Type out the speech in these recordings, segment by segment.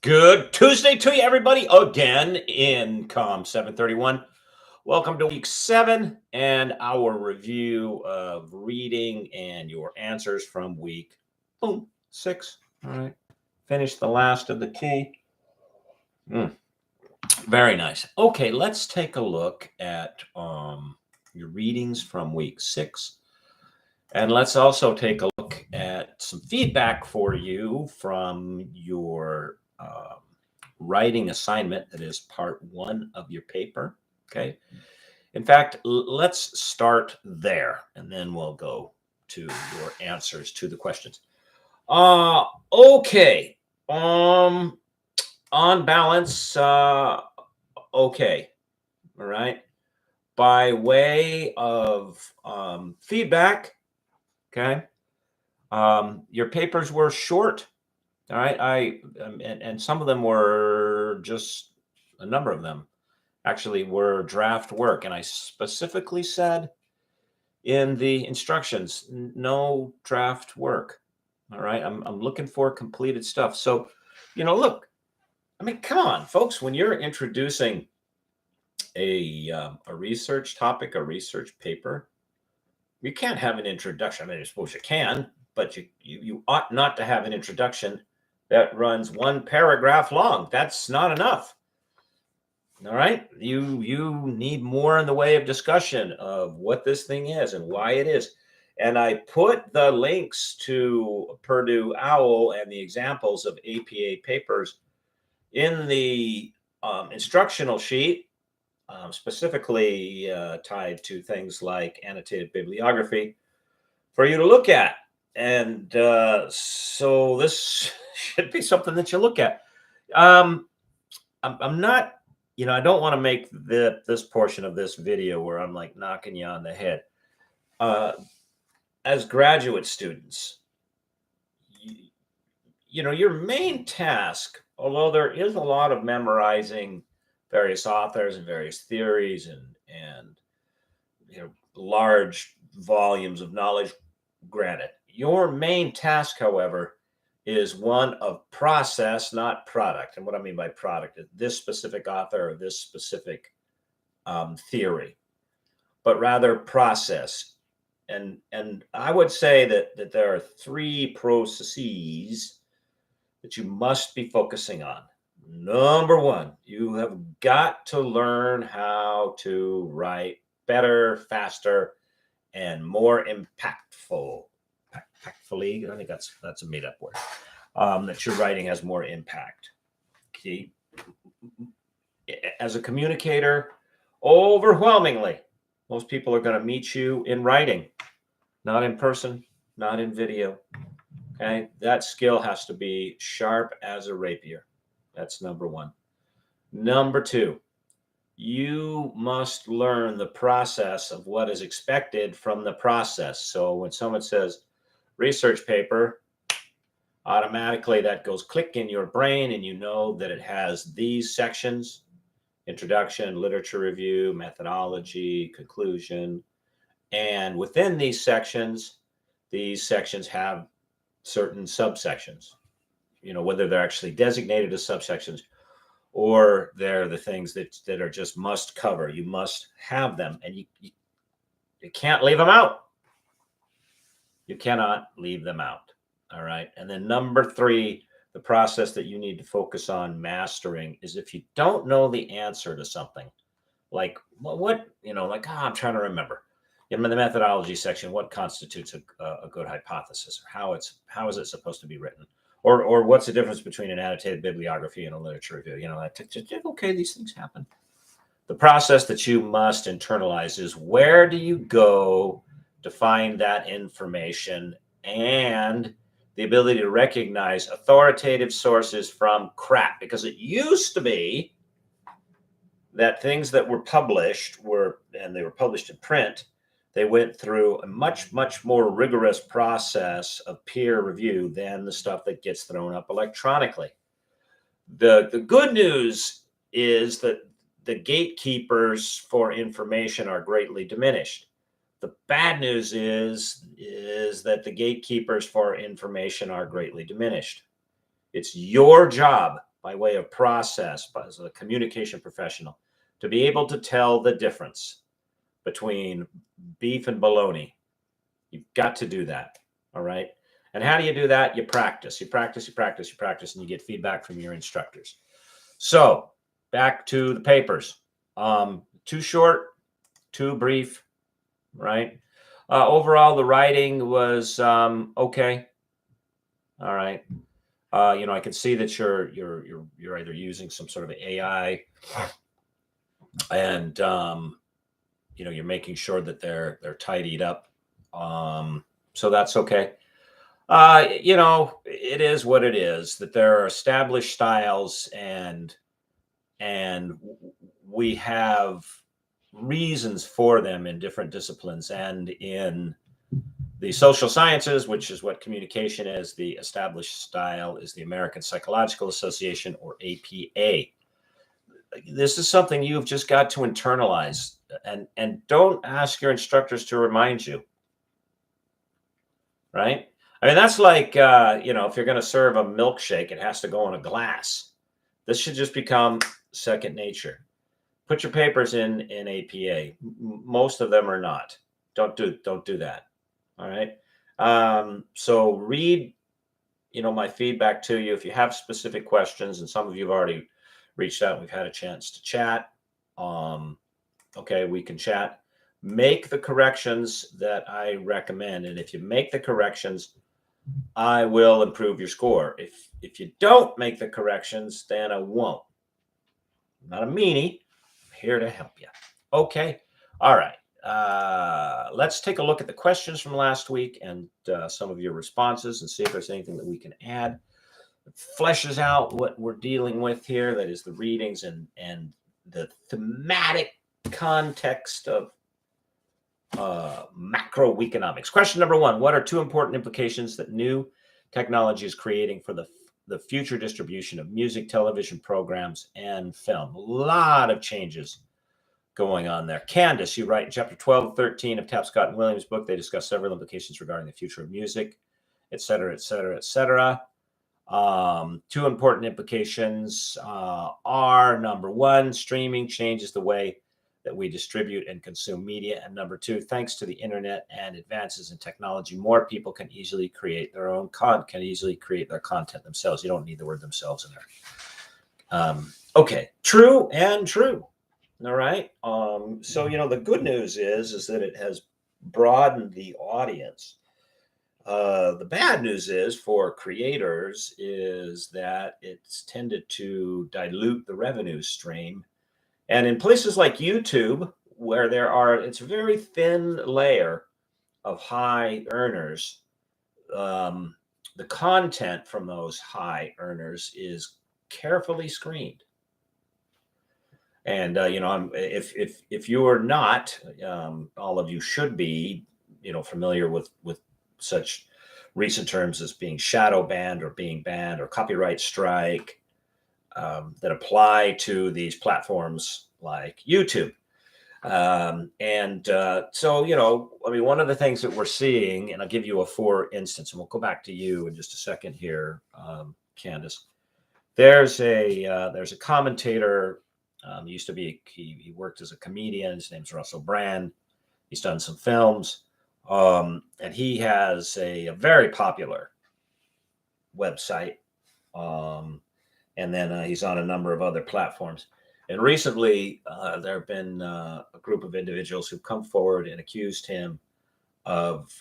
Good Tuesday to you, everybody, again in COM 731. Welcome to week 7 and our review of reading and your answers from week 6. All right. Finish the last of the key. Very nice. Okay, let's take a look at your readings from week 6. And let's also take a look at some feedback for you from your writing assignment that is part 1 of your paper. Okay. In fact, let's start there and then we'll go to your answers to the questions. Okay. On balance, okay. All right. By way of feedback, okay. Your papers were short. All right. And some of them were just a number of them actually were draft work. And I specifically said in the instructions, no draft work. All right. I'm looking for completed stuff. So, look, I mean, come on, folks, when you're introducing a research topic, a research paper, you can't have an introduction. I mean, I suppose you can, but you ought not to have an introduction that runs 1 paragraph long. That's not enough. All right. You need more in the way of discussion of what this thing is and why it is. And I put the links to Purdue OWL and the examples of APA papers in the instructional sheet, specifically tied to things like annotated bibliography for you to look at. And so this should be something that you look at. I'm not, I don't want to make this portion of this video where I'm like knocking you on the head. As graduate students, your main task, although there is a lot of memorizing various authors and various theories and large volumes of knowledge, granted, your main task, however, is one of process, not product. And what I mean by product is this specific author or this specific theory, but rather process. And I would say that there are 3 processes that you must be focusing on. Number 1, you have got to learn how to write better, faster, and more impactfully. I think that's a made-up word. That your writing has more impact. Okay. As a communicator, overwhelmingly, most people are going to meet you in writing, not in person, not in video. Okay. That skill has to be sharp as a rapier. That's number 1. Number 2, you must learn the process of what is expected from the process. So when someone says research paper, automatically that goes click in your brain and you know that it has these sections: introduction, literature review, methodology, conclusion. And within these sections have certain subsections, whether they're actually designated as subsections or they're the things that are just must cover. You must have them, and you can't leave them out. You cannot leave them out. All right. And then number 3, the process that you need to focus on mastering is if you don't know the answer to something, like I'm trying to remember in the methodology section, what constitutes a good hypothesis, or how is it supposed to be written, or what's the difference between an annotated bibliography and a literature review? Okay, these things happen. The process that you must internalize is where do you go to find that information, and the ability to recognize authoritative sources from crap, because it used to be that things that were published and they were published in print, they went through a much, much more rigorous process of peer review than the stuff that gets thrown up electronically. The good news is that the gatekeepers for information are greatly diminished. The bad news is that the gatekeepers for information are greatly diminished. It's your job by way of process, as a communication professional, to be able to tell the difference between beef and bologna. You've got to do that. All right. And how do you do that? You practice, you practice, you practice, you practice, and you get feedback from your instructors. So back to the papers. Too short, too brief, right? Overall, the writing was okay. All right. I can see that you're either using some sort of AI, and you're making sure that they're tidied up. So that's okay. It is what it is, that there are established styles, and we have reasons for them in different disciplines, and in the social sciences, which is what communication is. The established style is the American Psychological Association, or APA. This is something you've just got to internalize, and don't ask your instructors to remind you. Right? I mean, that's like, if you're going to serve a milkshake, it has to go in a glass. This should just become second nature. Put your papers in APA. Most of them are not. Don't do that. All right. So read, my feedback to you. If you have specific questions, and some of you have already reached out, we've had a chance to chat. Okay, we can chat. Make the corrections that I recommend, and if you make the corrections, I will improve your score. If you don't make the corrections, then I won't. I'm not a meanie. I'm here to help you. Okay. All right. Let's take a look at the questions from last week and some of your responses, and see if there's anything that we can add that fleshes out what we're dealing with here. That is the readings and the thematic context of macroeconomics. Question number 1: what are 2 important implications that new technology is creating for the future distribution of music, television programs, and film? A lot of changes going on there. Candace, you write in chapter 12, 13 of Tapscott and Williams' book, they discuss several implications regarding the future of music, et cetera, et cetera, et cetera. 2 important implications are, number 1, streaming changes the way that we distribute and consume media. And number 2, thanks to the internet and advances in technology, more people can easily create their own content themselves. You don't need the word themselves in there. Okay, true and true. All right. So, the good news is that it has broadened the audience. The bad news is for creators is that it's tended to dilute the revenue stream. And in places like YouTube, where it's a very thin layer of high earners, the content from those high earners is carefully screened. And if you are not, all of you should be, familiar with such recent terms as being shadow banned, or being banned, or copyright strike, that apply to these platforms like YouTube. So, one of the things that we're seeing, and I'll give you a for instance, and we'll go back to you in just a second here, Candace. There's a commentator. He worked as a comedian. His name's Russell Brand. He's done some films, and he has a very popular website. And then he's on a number of other platforms. And recently, there have been a group of individuals who've come forward and accused him of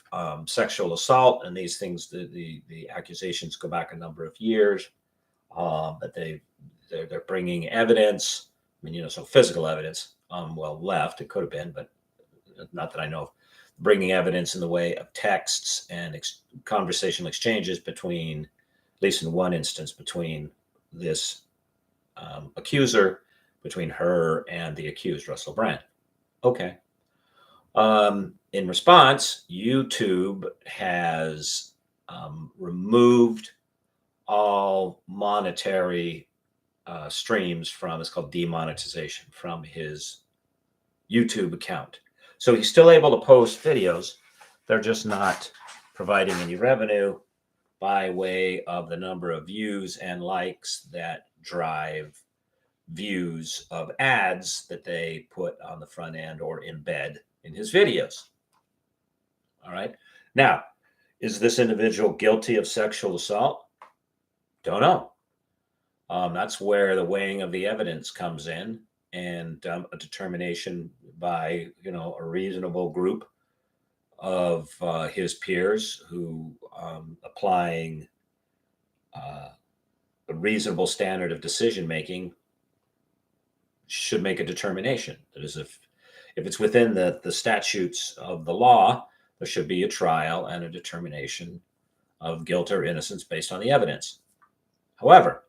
sexual assault. And these things, the accusations go back a number of years. But they're bringing evidence. So physical evidence. Left, it could have been, but not that I know of. Bringing evidence in the way of texts and conversational exchanges between, at least in one instance, between this accuser, between her and the accused, Russell Brand. Okay. In response, YouTube has removed all monetary streams from, it's called demonetization, from his YouTube account. So he's still able to post videos. They're just not providing any revenue. by way of the number of views and likes that drive views of ads that they put on the front end or embed in his videos. All right. Now, is this individual guilty of sexual assault? Don't know. That's where the weighing of the evidence comes in, and a determination by a reasonable group of his peers who applying a reasonable standard of decision making should make a determination. That is, if it's within the statutes of the law, there should be a trial and a determination of guilt or innocence based on the evidence. However,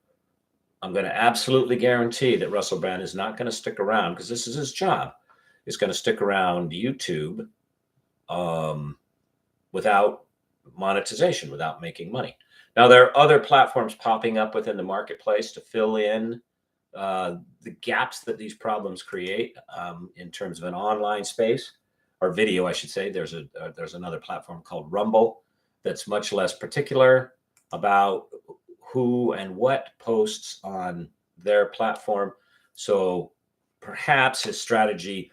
I'm going to absolutely guarantee that Russell Brand is not going to stick around, because this is his job. He's going to stick around YouTube without monetization, without making money. Now, there are other platforms popping up within the marketplace to fill in the gaps that these problems create in terms of an online space, or video, I should say. There's another platform called Rumble that's much less particular about who and what posts on their platform. So perhaps his strategy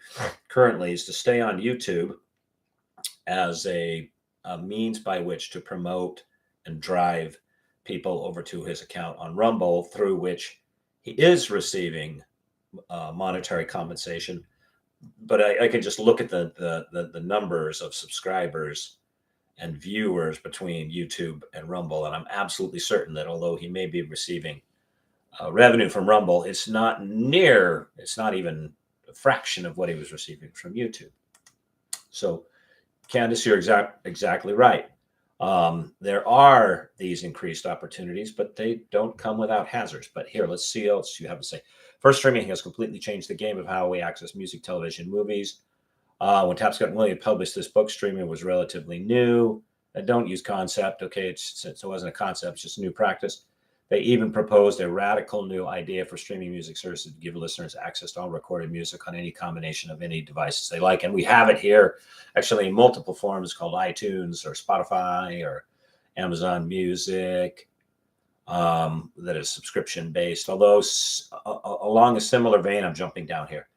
currently is to stay on YouTube as a means by which to promote and drive people over to his account on Rumble, through which he is receiving monetary compensation. But I can just look at the numbers of subscribers and viewers between YouTube and Rumble, and I'm absolutely certain that although he may be receiving revenue from Rumble, it's not even a fraction of what he was receiving from YouTube. So, Candace, you're exactly right. There are these increased opportunities, but they don't come without hazards. But here, let's see what else you have to say. First, streaming has completely changed the game of how we access music, television, movies. When Tapscott and Williams published this book, streaming was relatively new. Don't use concept. Okay, it wasn't a concept, it's just a new practice. They even proposed a radical new idea for streaming music services to give listeners access to all recorded music on any combination of any devices they like. And we have it here actually in multiple forms, called iTunes or Spotify or Amazon Music, that is subscription based. Although along a similar vein, I'm jumping down here.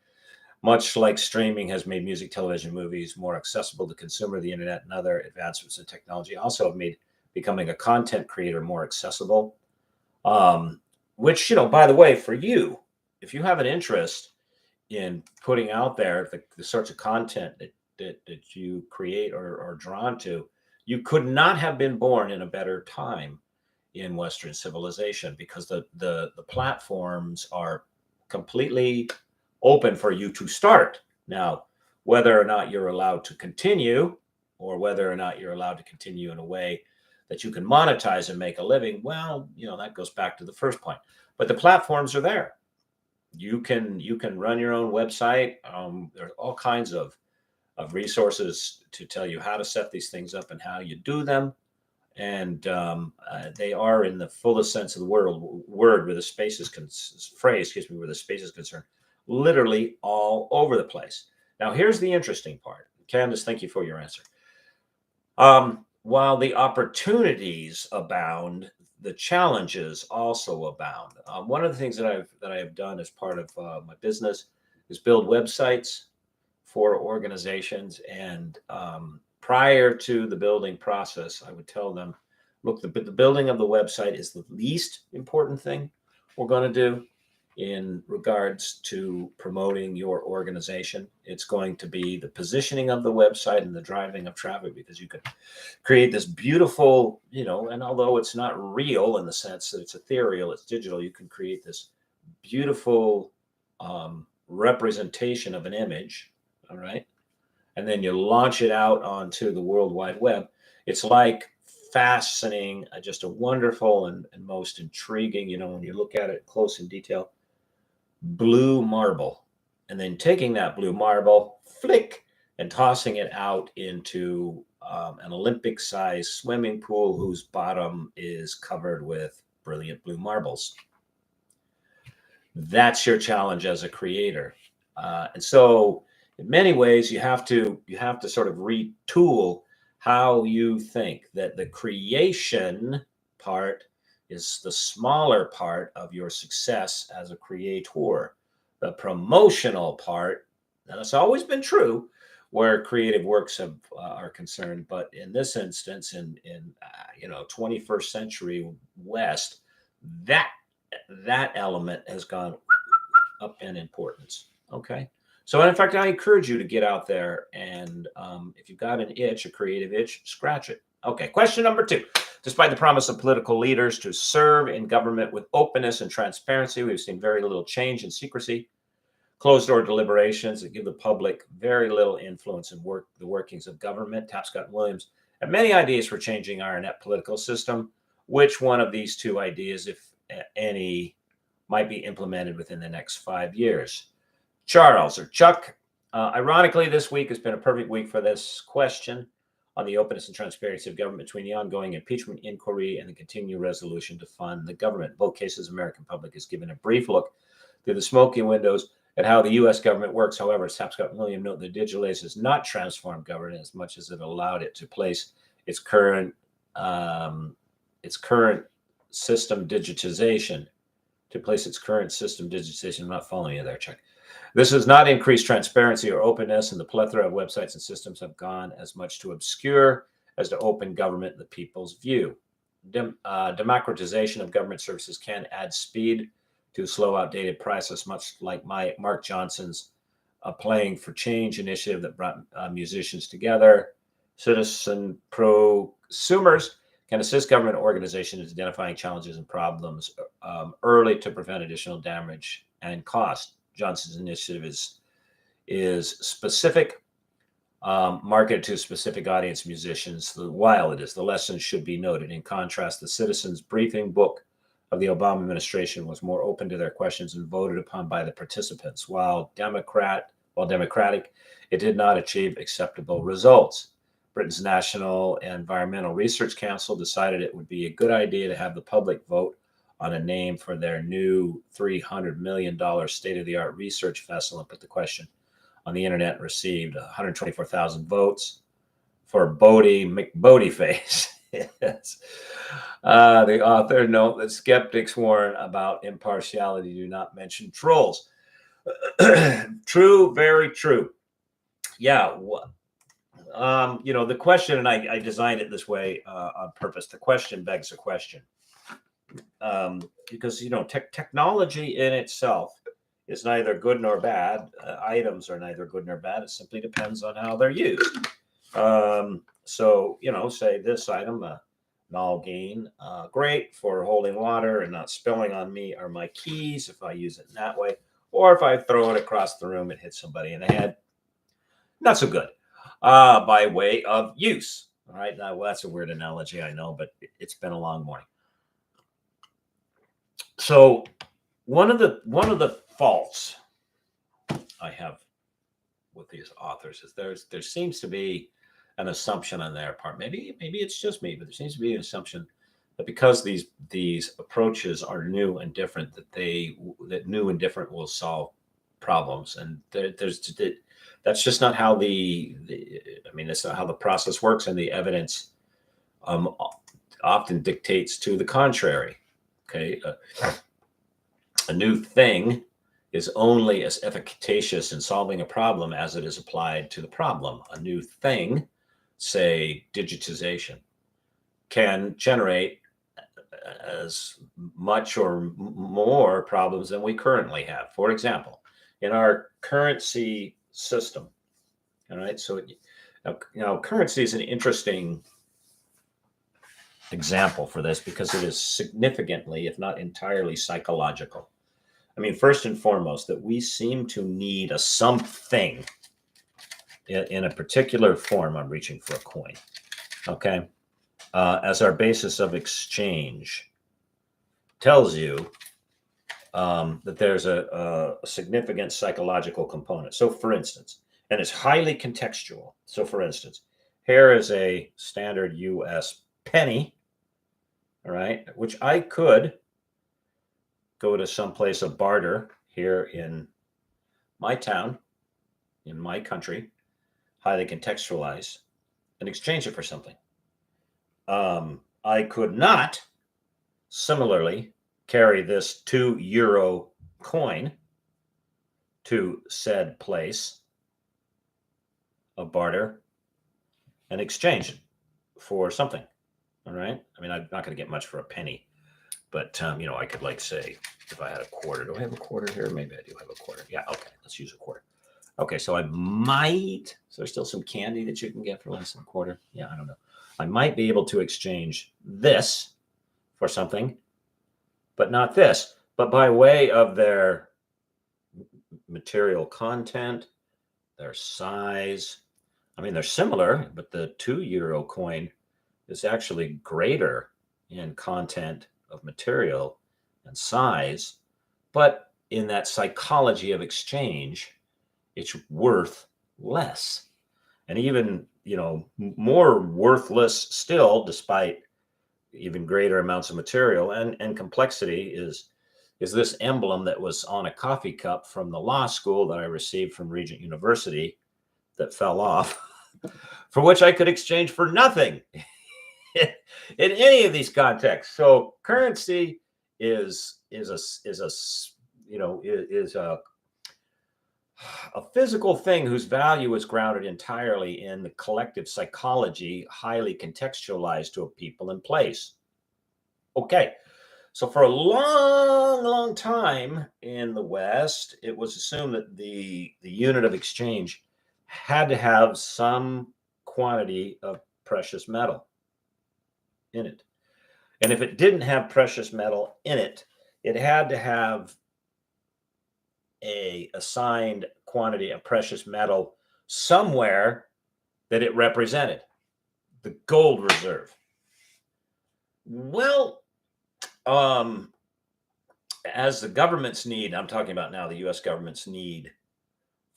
Much like streaming has made music, television, movies more accessible to consumer, the internet and other advancements in technology also have made becoming a content creator more accessible. Which, by the way, for you, if you have an interest in putting out there the sorts of content that you create or are drawn to, you could not have been born in a better time in Western civilization, because the platforms are completely open for you to start. Now, whether or not you're allowed to continue, or whether or not you're allowed to continue in a way that you can monetize and make a living, well, that goes back to the first point. But the platforms are there. You can run your own website. There's all kinds of resources to tell you how to set these things up and how you do them. And they are, in the fullest sense of the word, where the space is where the space is concerned, literally all over the place. Now, here's the interesting part. Candace, thank you for your answer. While the opportunities abound, the challenges also abound. One of the things that I have done as part of my business is build websites for organizations. And prior to the building process, I would tell them, look, the building of the website is the least important thing we're going to do in regards to promoting your organization. It's going to be the positioning of the website and the driving of traffic, because you can create this beautiful, and although it's not real in the sense that it's ethereal, it's digital, you can create this beautiful representation of an image. All right. And then you launch it out onto the World Wide Web. It's like fastening just a wonderful and most intriguing, when you look at it close in detail, blue marble, and then taking that blue marble, flick, and tossing it out into an Olympic-sized swimming pool whose bottom is covered with brilliant blue marbles. That's your challenge as a creator. And so in many ways, you have to sort of retool how you think that the creation part is the smaller part of your success as a creator. The promotional part, and it's always been true where creative works are concerned, but in this instance, in 21st century West, that element has gone up in importance. Okay. So in fact, I encourage you to get out there and if you've got an itch, a creative itch, scratch it. Okay. Question number 2. Despite the promise of political leaders to serve in government with openness and transparency, we've seen very little change in secrecy, closed-door deliberations that give the public very little influence in the workings of government. Tapscott and Williams have many ideas for changing our net political system. Which one of these 2 ideas, if any, might be implemented within the next 5 years? Charles or Chuck, ironically, this week has been a perfect week for this question on the openness and transparency of government between the ongoing impeachment inquiry and the continued resolution to fund the government. In both cases, the American public is given a brief look through the smoky windows at how the U.S. government works. However, Tapscott and Williams note that digital age has not transformed government as much as it allowed it to place its current system digitization. I'm not following you there, Chuck. This has not increased transparency or openness, and the plethora of websites and systems have gone as much to obscure as to open government in the people's view. Democratization of government services can add speed to a slow, outdated process, much like Mark Johnson's Playing for Change initiative that brought musicians together. Citizen prosumers can assist government organizations in identifying challenges and problems early to prevent additional damage and cost. Johnson's initiative is specific, marketed to a specific audience, musicians. While it is, the lesson should be noted. In contrast, the Citizens Briefing book of the Obama administration was more open to their questions and voted upon by the participants. While democratic, it did not achieve acceptable results. Britain's National Environmental Research Council decided it would be a good idea to have the public vote on a name for their new $300 million state-of-the-art research vessel and put the question on the internet and received 124,000 votes for Bodie McBodieface. Yes. The author note that skeptics warn about impartiality do not mention trolls. True, very true. Yeah. The question, and I designed it this way on purpose. The question begs a question. Because technology in itself is neither good nor bad. Items are neither good nor bad. It simply depends on how they're used. Say this item, Nalgene, great for holding water and not spilling on me or my keys if I use it in that way, or if I throw it across the room and hit somebody in the head, not so good. By way of use. All right, now that's a weird analogy, I know, but it's been a long morning. So one of the faults I have with these authors is there seems to be an assumption on their part. Maybe it's just me, but there seems to be an assumption that because these approaches are new and different, that new and different will solve problems, and that's just not how that's not how the process works, and the evidence often dictates to the contrary. Okay, a new thing is only as efficacious in solving a problem as it is applied to the problem. A new thing, say digitization, can generate as much or more problems than we currently have. For example, in our currency system, all right, so currency is an interesting example for this because it is significantly, if not entirely, psychological. I mean, first and foremost, that we seem to need a something in a particular form. I'm reaching for a coin, okay, as our basis of exchange tells you that there's a significant psychological component. So, for instance, and it's highly contextual. So, for instance, here is a standard U.S. penny, all right, which I could go to some place of barter here in my town, in my country, highly contextualized, and exchange it for something. I could not similarly carry this 2 euro coin to said place of barter and exchange it for something. All right. I mean, I'm not going to get much for a penny, but I could, like, say, if I had a quarter. Do I have a quarter here? Maybe I do have a quarter. Yeah. Okay. Let's use a quarter. Okay. So I might. So there's still some candy that you can get for less than a quarter. Yeah. I don't know. I might be able to exchange this for something, but not this. But by way of their material content, their size, I mean, they're similar, but the 2 euro coin is actually greater in content of material and size. But in that psychology of exchange, it's worth less. And even, more worthless still, despite even greater amounts of material and complexity, is this emblem that was on a coffee cup from the law school that I received from Regent University that fell off, for which I could exchange for nothing in any of these contexts. So currency is a physical thing whose value is grounded entirely in the collective psychology, highly contextualized to a people and place. Okay. So for a long, long time in the West, it was assumed that the unit of exchange had to have some quantity of precious metal in it. And if it didn't have precious metal in it, it had to have a assigned quantity of precious metal somewhere that it represented, the gold reserve. Well, as the government's need, I'm talking about now the U.S. government's need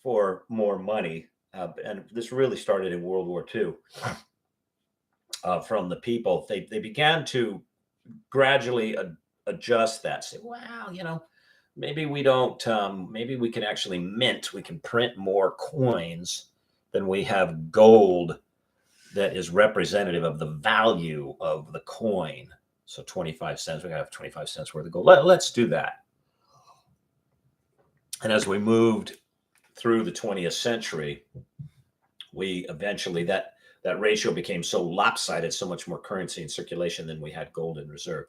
for more money, and this really started in World War II, from the people, they began to gradually adjust that, say, well, maybe we don't, maybe we can actually we can print more coins than we have gold that is representative of the value of the coin. So 25 cents, we gotta have 25 cents worth of gold. Let's do that. And as we moved through the 20th century, we eventually, that ratio became so lopsided, so much more currency in circulation than we had gold in reserve.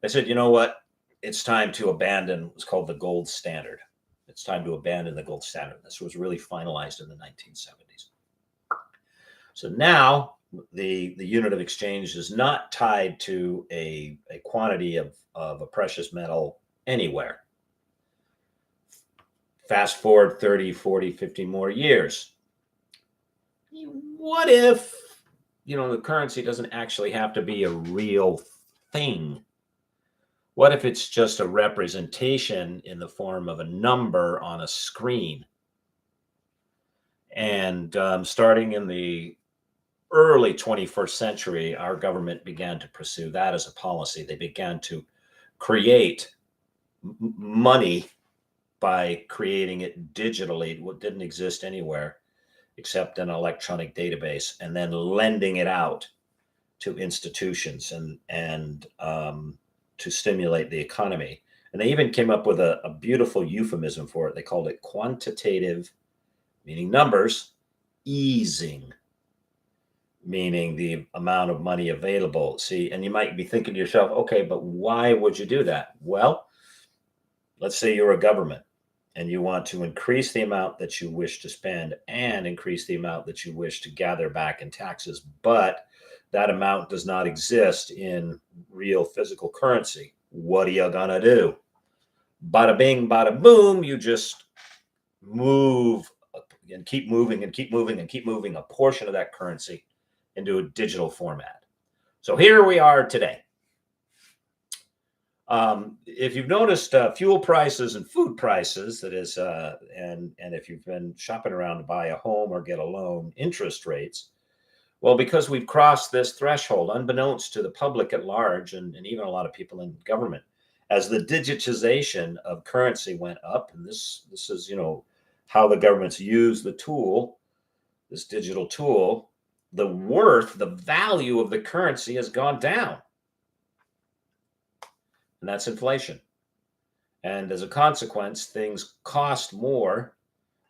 They said, you know what? It's time to abandon what's called the gold standard. It's time to abandon the gold standard. This was really finalized in the 1970s. So now the unit of exchange is not tied to a quantity of a precious metal anywhere. Fast forward 30, 40, 50 more years. What if, the currency doesn't actually have to be a real thing? What if it's just a representation in the form of a number on a screen? And starting in the early 21st century, our government began to pursue that as a policy. They began to create money by creating it digitally, what didn't exist anywhere except an electronic database, and then lending it out to institutions and to stimulate the economy. And they even came up with a beautiful euphemism for it. They called it quantitative, meaning numbers, easing, meaning the amount of money available. See, and you might be thinking to yourself, okay, but why would you do that? Well, let's say you're a government and you want to increase the amount that you wish to spend and increase the amount that you wish to gather back in taxes, but that amount does not exist in real physical currency. What are you gonna do? Bada bing, bada boom, you just move and keep moving and keep moving and keep moving a portion of that currency into a digital format. So here we are today. If you've noticed fuel prices and food prices, that is, and if you've been shopping around to buy a home or get a loan, interest rates, well, because we've crossed this threshold, unbeknownst to the public at large, and even a lot of people in government, as the digitization of currency went up, and this is, how the governments use the tool, this digital tool, the value of the currency has gone down. and that's inflation. And as a consequence, things cost more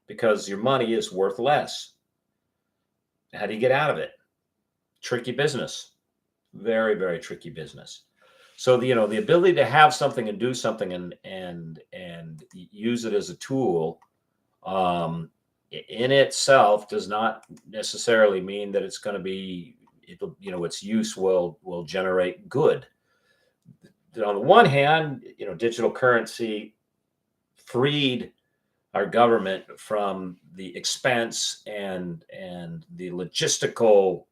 because your money is worth less. How do you get out of it? Tricky business. Very, very tricky business. So the ability to have something and do something and use it as a tool in itself does not necessarily mean that it's going to be its use will generate good. On the one hand, digital currency freed our government from the expense and the logistical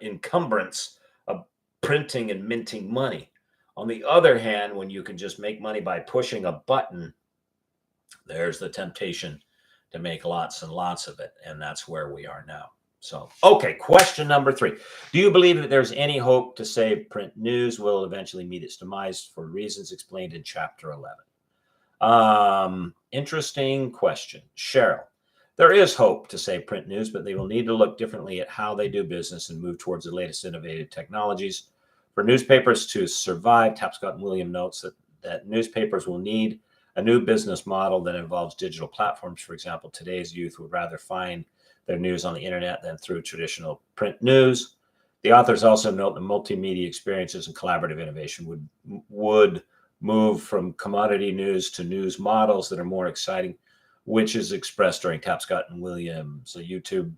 encumbrance of printing and minting money. On the other hand, when you can just make money by pushing a button, there's the temptation to make lots and lots of it. And that's where we are now. So, okay, question number 3. Do you believe that there's any hope to say print news will eventually meet its demise for reasons explained in chapter 11? Interesting question. Cheryl, there is hope to say print news, but they will need to look differently at how they do business and move towards the latest innovative technologies. For newspapers to survive, Tapscott and William notes that newspapers will need a new business model that involves digital platforms. For example, today's youth would rather find their news on the internet than through traditional print news. The authors also note that multimedia experiences and collaborative innovation would move from commodity news to news models that are more exciting, which is expressed during Tapscott and Williams' YouTube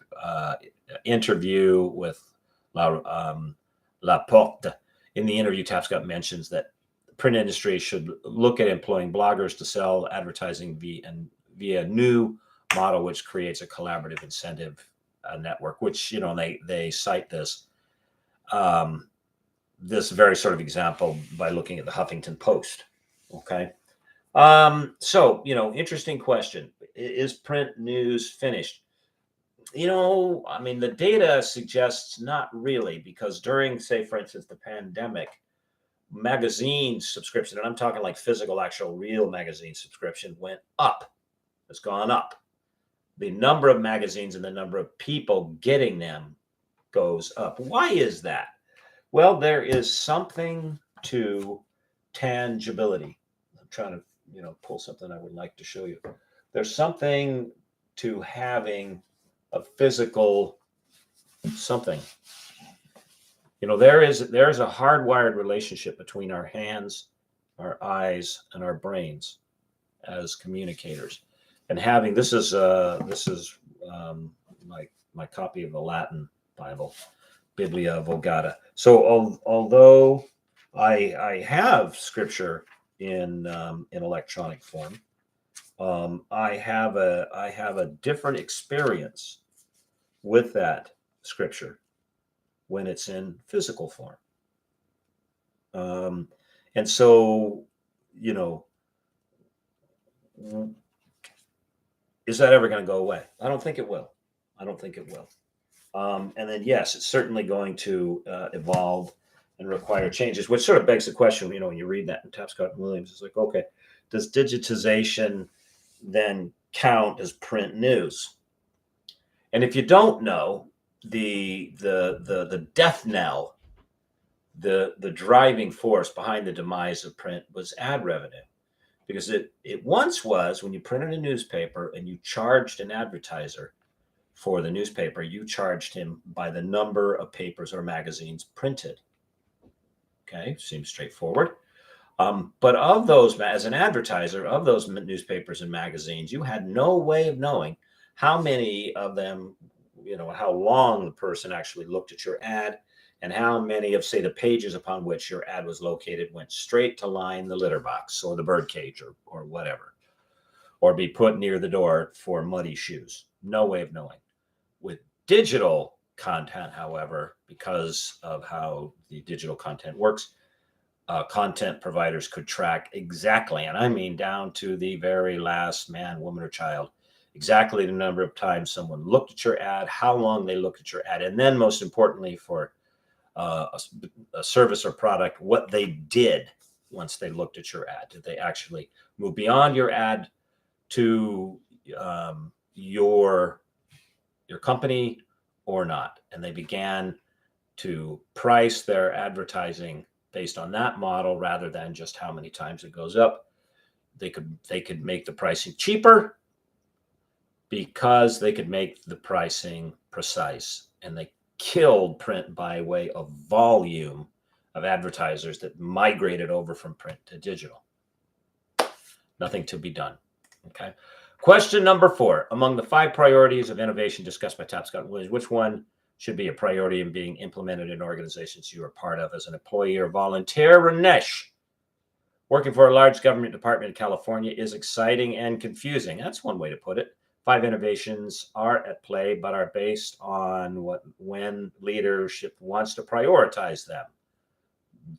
interview with Laporte. In the interview, Tapscott mentions that the print industry should look at employing bloggers to sell advertising via a new model, which creates a collaborative incentive network, which, they cite this very sort of example by looking at the Huffington Post. Okay. So, interesting question. Is print news finished? The data suggests not really, because during, say, for instance, the pandemic, magazine subscription, and I'm talking like physical, actual, real magazine subscription, went up. It's gone up. The number of magazines and the number of people getting them goes up. Why is that? Well, there is something to tangibility. I'm trying to, pull something I would like to show you. There's something to having a physical something. There's a hardwired relationship between our hands, our eyes, and our brains as communicators. And having this is my copy of the Latin Bible, Biblia Vulgata. So although I have scripture in electronic form, I have a different experience with that scripture when it's in physical form. And so, is that ever going to go away? I don't think it will. And then, yes, it's certainly going to evolve and require changes, which sort of begs the question, when you read that in Tapscott and Williams, it's like, okay, does digitization then count as print news? And if you don't know, the death knell, the driving force behind the demise of print was ad revenue. Because it once was, when you printed a newspaper and you charged an advertiser for the newspaper, you charged him by the number of papers or magazines printed. Okay, seems straightforward. But of those, as an advertiser of those newspapers and magazines, you had no way of knowing how many of them, how long the person actually looked at your ad, and how many of, say, the pages upon which your ad was located went straight to line the litter box or the bird cage or whatever, or be put near the door for muddy shoes. No way of knowing. With digital content, however, because of how the digital content works, content providers could track exactly, and I mean down to the very last man, woman, or child, exactly the number of times someone looked at your ad, how long they looked at your ad, and then most importantly for a service or product, what they did once they looked at your ad. Did they actually move beyond your ad to your company or not? And they began to price their advertising based on that model rather than just how many times it goes up. They could make the pricing cheaper because they could make the pricing precise, and they killed print by way of volume of advertisers that migrated over from print to digital. Nothing to be done. Okay. Question number 4. Among the 5 priorities of innovation discussed by Tapscott Williams, which one should be a priority in being implemented in organizations you are part of as an employee or volunteer? Ranesh, working for a large government department in California is exciting and confusing. That's one way to put it. 5 innovations are at play, but are based on when leadership wants to prioritize them.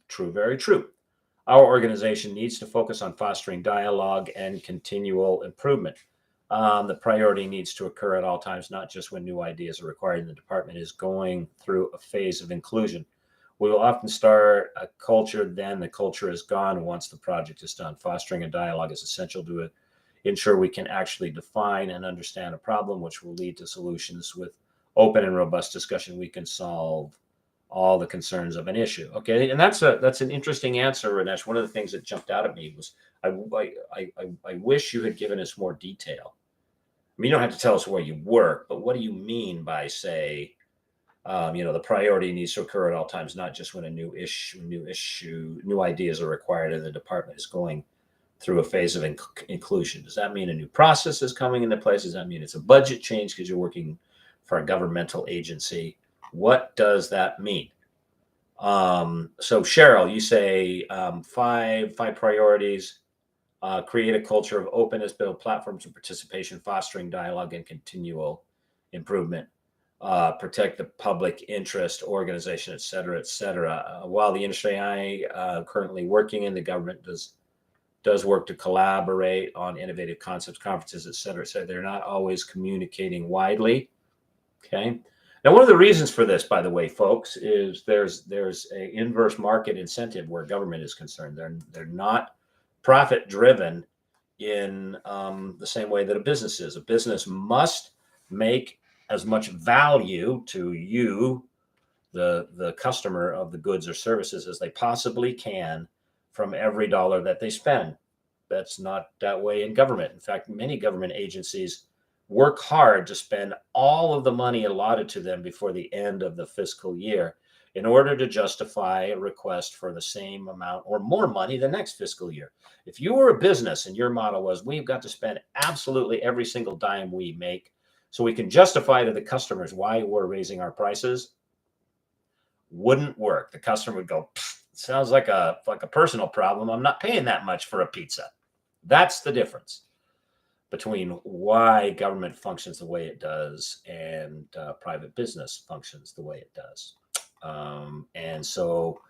True, very true. Our organization needs to focus on fostering dialogue and continual improvement. The priority needs to occur at all times, not just when new ideas are required and the department is going through a phase of inclusion. We will often start a culture, then the culture is gone once the project is done. Fostering a dialogue is essential to ensure we can actually define and understand a problem, which will lead to solutions. With open and robust discussion, we can solve all the concerns of an issue. Okay, and that's an interesting answer, Ranesh. One of the things that jumped out at me was I wish you had given us more detail. I mean, you don't have to tell us where you work, but what do you mean by, say, the priority needs to occur at all times, not just when a new ideas are required and the department is going through a phase of inclusion? Does that mean a new process is coming into place? Does that mean it's a budget change because you're working for a governmental agency? What does that mean? So Cheryl, you say 5 priorities: create a culture of openness, build platforms of participation, fostering dialogue and continual improvement, protect the public interest, organization, et cetera, et cetera. While the industry I currently working in, the government does work to collaborate on innovative concepts, conferences, et cetera, et cetera. They're not always communicating widely. Okay. Now, one of the reasons for this, by the way, folks, is there's a inverse market incentive where government is concerned. They're not profit driven in the same way that a business is. A business must make as much value to you, the customer of the goods or services, as they possibly can from every dollar that they spend. That's not that way in government. In fact, many government agencies work hard to spend all of the money allotted to them before the end of the fiscal year in order to justify a request for the same amount or more money the next fiscal year. If you were a business and your model was, we've got to spend absolutely every single dime we make so we can justify to the customers why we're raising our prices, wouldn't work. The customer would go, sounds like a personal problem. I'm not paying that much for a pizza. That's the difference between why government functions the way it does and private business functions the way it does. And so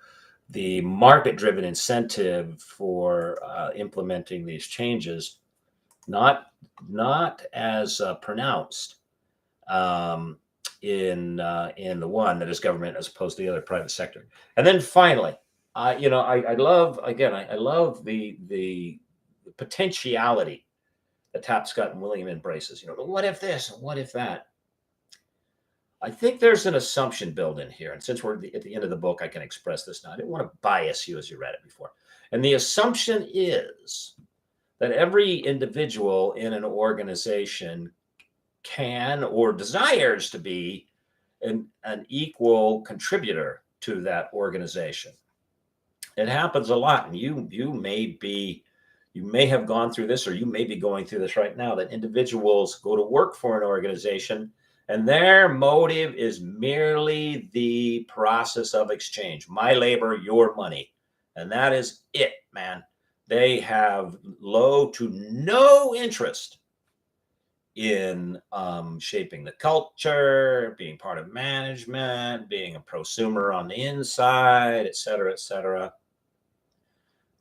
the market-driven incentive for implementing these changes, not as pronounced in the one that is government as opposed to the other private sector. And then finally, I love the potentiality that Tapscott and Williams embraces. What if this and what if that? I think there's an assumption built in here. And since we're at the end of the book, I can express this now. I didn't want to bias you as you read it before. And the assumption is that every individual in an organization can or desires to be an equal contributor to that organization. It happens a lot. And you may have gone through this, or you may be going through this right now, that individuals go to work for an organization and their motive is merely the process of exchange. My labor, your money. And that is it, man. They have low to no interest in shaping the culture, being part of management, being a prosumer on the inside, et cetera, et cetera.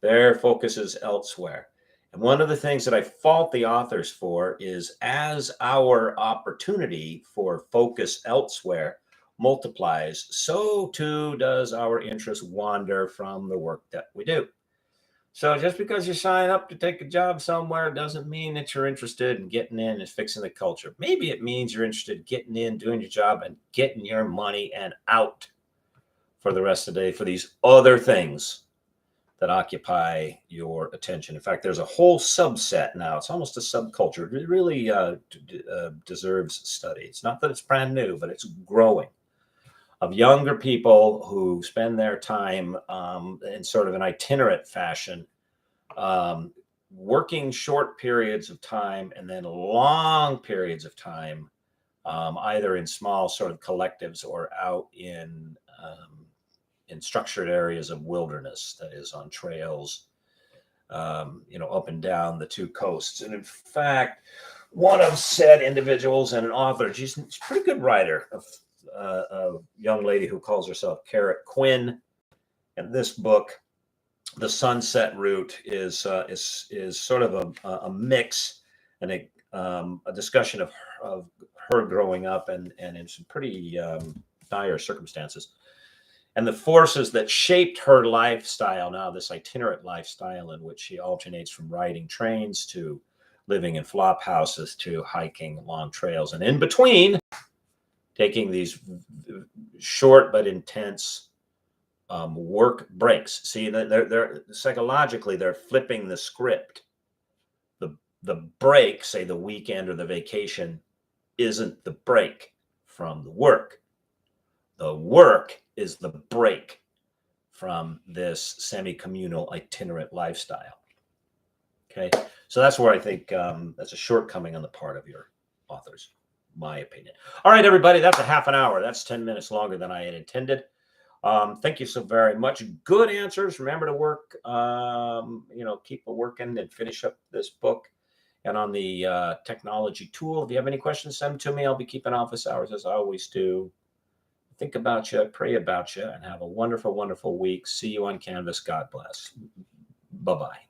Their focus is elsewhere. And one of the things that I fault the authors for is, as our opportunity for focus elsewhere multiplies, so too does our interest wander from the work that we do. So just because you sign up to take a job somewhere doesn't mean that you're interested in getting in and fixing the culture. Maybe it means you're interested in getting in, doing your job, and getting your money and out. for the rest of the day for these other things that occupy your attention. In fact, there's a whole subset now. It's almost a subculture. It really deserves study. It's not that it's brand new, but it's growing, of younger people who spend their time in sort of an itinerant fashion, working short periods of time and then long periods of time, either in small sort of collectives or out in structured areas of wilderness, that is on trails, up and down the two coasts. And in fact, one of said individuals and an author, she's a pretty good writer, a young lady who calls herself Carrot Quinn. And this book, The Sunset Route, is sort of a mix and a discussion of her growing up and in some pretty dire circumstances, and the forces that shaped her lifestyle now, this itinerant lifestyle in which she alternates from riding trains to living in flop houses to hiking long trails, and in between taking these short but intense work breaks. See, they're psychologically, they're flipping the script. The break, say the weekend or the vacation, isn't the break from the work. The work is the break from this semi-communal itinerant lifestyle. Okay, so that's where I think that's a shortcoming on the part of your authors, my opinion. All right, everybody, that's a half an hour. That's 10 minutes longer than I had intended. Thank you so very much. Good answers. Remember to work, keep working and finish up this book. And on the technology tool, if you have any questions, send them to me. I'll be keeping office hours as I always do. Think about you, pray about you, and have a wonderful, wonderful week. See you on Canvas. God bless. Bye-bye.